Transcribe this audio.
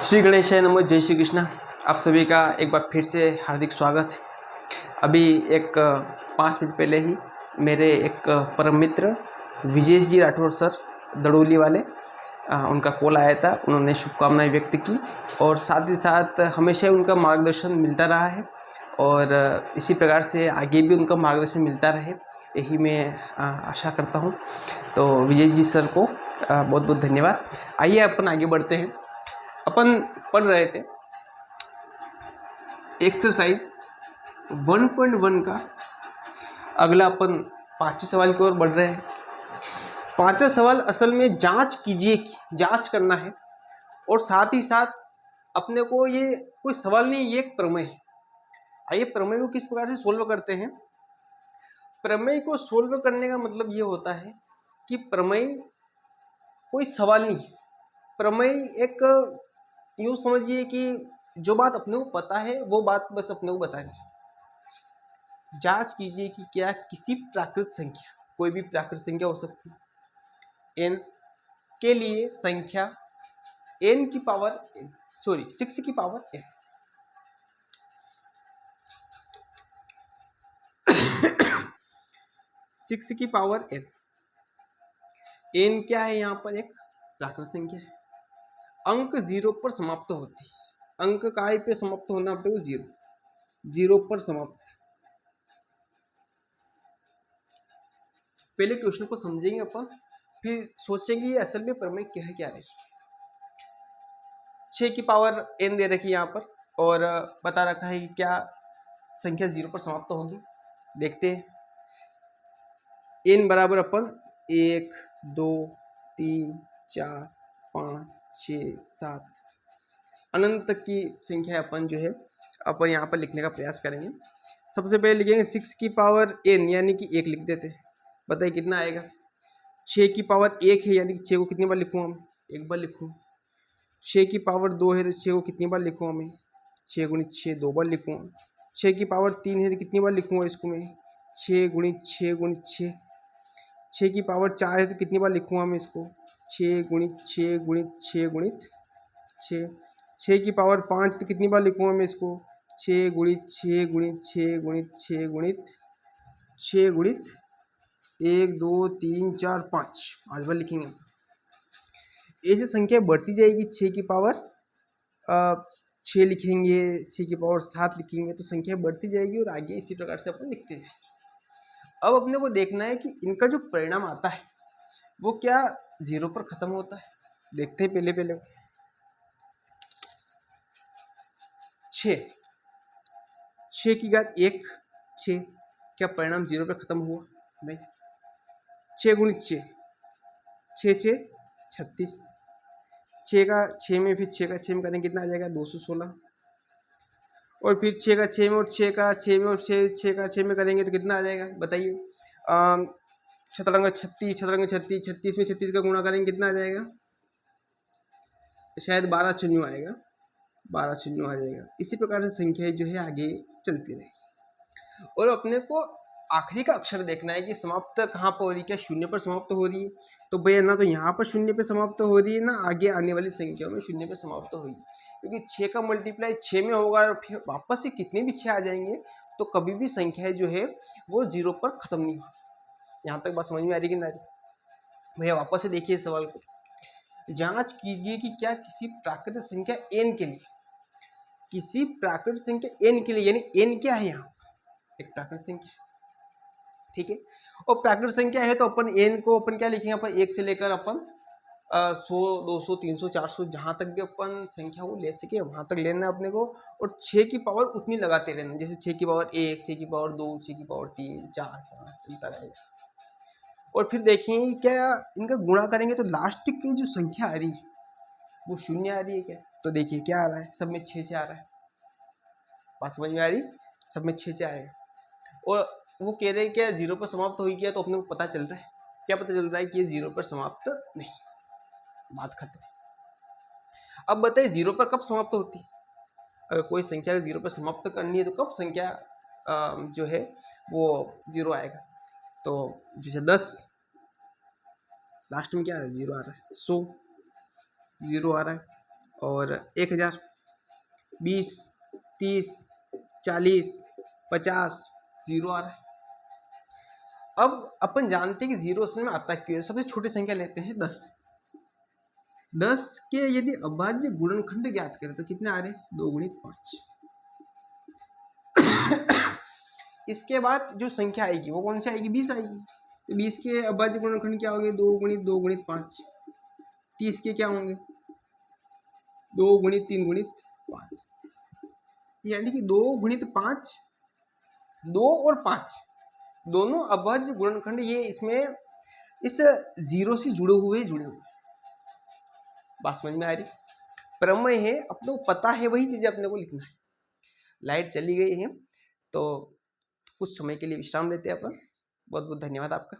श्री गणेशाय नमः। जय श्री कृष्णा। आप सभी का एक बार फिर से हार्दिक स्वागत है। अभी एक 5 मिनट पहले ही मेरे एक परम मित्र विजय जी राठौर सर दड़ोली वाले उनका कॉल आया था। उन्होंने शुभकामनाएं व्यक्त की और साथ ही साथ हमेशा उनका मार्गदर्शन मिलता रहा है और इसी प्रकार से आगे भी उनका मार्गदर्शन मिलता रहे, यही मैं आशा करता हूँ। तो विजय जी सर को बहुत बहुत धन्यवाद। आइए अपन आगे बढ़ते हैं। अपन पढ़ रहे थे एक्सरसाइज 1.1 का अगला अपन 5वें सवाल की ओर बढ़ रहे हैं। 5वां सवाल असल में जांच कीजिए, जांच करना है और साथ ही साथ अपने को ये कोई सवाल नहीं, ये एक प्रमेय है। आइए प्रमेय को किस प्रकार से सोल्व करते हैं। प्रमेय को सोल्व करने का मतलब ये होता है कि प्रमेय कोई सवाल नहीं है। प्रमेय एक यूँ समझिए कि जो बात अपने को पता है वो बात बस अपने को बतानी। जांच कीजिए कि क्या किसी प्राकृत संख्या, कोई भी प्राकृत संख्या हो सकती है, n के लिए संख्या n की पावर 6 की पावर n 6 की पावर n क्या है, यहाँ पर एक प्राकृत संख्या है। अंक 0 पर समाप्त होती है। अंक काय पे समाप्त होना, आप देखो 0 पर समाप्त। पहले क्वेश्चन को समझेंगे अपन, फिर सोचेंगे ये असल में प्रमेय क्या है, क्या है। 6 की पावर n दे रखी है यहाँ पर और बता रखा है कि क्या संख्या 0 पर समाप्त होगी। देखते हैं। n बराबर अपन 1 2 3 4 5 6 7 अनंत तक की संख्या अपन जो है अपन यहाँ पर लिखने का प्रयास करेंगे। सबसे पहले लिखेंगे 6 की पावर n यानी कि 1 लिख देते हैं। बताइए कितना आएगा। 6 की पावर 1 है यानी कि 6 को कितनी बार लिखूँ हम, एक बार लिखूँ। 6 की पावर 2 है तो 6 को कितनी बार लिखूँ मैं, 6 गुणित 6 2 बार लिखूँ। 6 की पावर 3 है तो कितनी बार लिखूँगा इसको मैं, 6 गुणित 6 गुणित 6। 6 की पावर 4 है तो कितनी बार लिखूँगा मैं इसको, 6 गुणित 6 गुणित 6 गुणित 6। 6 की पावर 5 तो कितनी बार लिखूँगा मैं इसको, 6 गुणित 6 गुणित 6 गुणित 6 गुणित 6 गुणित 1 2 3 4 5 बार लिखेंगे। ऐसे संख्या बढ़ती जाएगी। 6 की पावर 6 लिखेंगे, 6 की पावर 7 लिखेंगे, तो संख्या बढ़ती जाएगी और आगे इसी प्रकार से अपन लिखते जाएंगे। अब अपने को देखना है कि इनका जो परिणाम आता है वो क्या 0 पर खत्म होता है। देखते हैं पहले 6 की घात 1 6, क्या परिणाम 0 पर खत्म हुआ, नहीं। 6 गुणित 6 6 6 36। 6 का 6 में, फिर 6 का 6 में करेंगे कितना आ जाएगा 216। और फिर 6 का 6 में और 6 का 6 में और 6 का 6 में करेंगे तो कितना आ जाएगा बताइए। छतरंग 36 छतरंग 36 36 में 36 का गुणा करेंगे कितना आ जाएगा, शायद 12 शून्य आएगा, 12 शून्य आ जाएगा। इसी प्रकार से संख्याएं जो है आगे चलती रहेगी और अपने को आखिरी का अक्षर देखना है कि समाप्त कहाँ पर हो रही है, क्या शून्य पर समाप्त हो रही है। तो भैया ना तो यहाँ पर शून्य पे समाप्त हो रही है, ना आगे आने वाली संख्याओं में शून्य पे समाप्त हो रही है। क्योंकि 6 का मल्टीप्लाई 6 में होगा और फिर वापस से कितने भी 6 आ जाएंगे तो कभी भी संख्या जो है वो 0 पर खत्म नहीं होगी। यहाँ तक बात समझ में आ रही कि नहीं। भैया वापस से देखिए सवाल को, जांच कीजिए कि क्या किसी प्राकृतिक संख्या n के लिए, किसी प्राकृतिक संख्या n के लिए, यानी n क्या है यहाँ, एक प्राकृतिक संख्या, ठीक है। और प्राकृतिक संख्या है तो अपन n को अपन क्या लिखेंगे, अपन 1 से लेकर अपन 100 200 300 400 जहाँ तक भी अपन संख्या को ले सके वहाँ तक लेना है अपने को। और 6 की पावर उतनी लगाते रहना, जैसे 6 की पावर 1 6 की पावर 2 6 की पावर 3 4 5 चलता रहेगा। और फिर देखेंगे क्या इनका गुणा करेंगे तो लास्ट की जो संख्या आ रही है वो शून्य आ रही है क्या। तो देखिए क्या आ रहा है, सब में 6 आ रहा है। बात समझ में आ रही, सब में 6 आएगा। और वो कह रहे हैं क्या 0 पर समाप्त हो गया, तो अपने को पता चल रहा है, क्या पता चल रहा है कि ये 0 पर समाप्त नहीं, बात खत्म। अब बताइए 0 पर कब समाप्त होती है। अगर कोई संख्या 0 पर समाप्त करनी है तो कब संख्या जो है वो 0 आएगा। तो जैसे 10 लास्ट में क्या आ रहा है 0 आ रहा है, 100 0 आ रहा है, और 1000, 20, 30, 40, 50, 0 आ रहा है। अब अपन जानते हैं कि 0 असल में आता क्यों है। सबसे छोटी संख्या लेते हैं 10। 10 के यदि अभाज्य गुणनखंड ज्ञात करें तो कितने आ रहे हैं? 2 गुणित 5। इसके बाद जो संख्या आएगी वो कौन सी आएगी? 20 आएगी। तो 20 के अभाज्य गुणनखंड क्या होंगे? 2 गुणित 5। 30 के क्या होंगे? 2 गुणित 3 गुणित 5। यानी कि 2 गुणित 5, 2 और 5 दोनों अभाज्य गुणनखंड ये इसमें इस 0 से जुड़े हुए। बात समझ में आ रही? प्रमेय है, अपने को पता है, वही चीजें अपने को लिखना है। लाइट चली गई है तो कुछ समय के लिए विश्राम लेते हैं अपन। बहुत बहुत धन्यवाद आपका।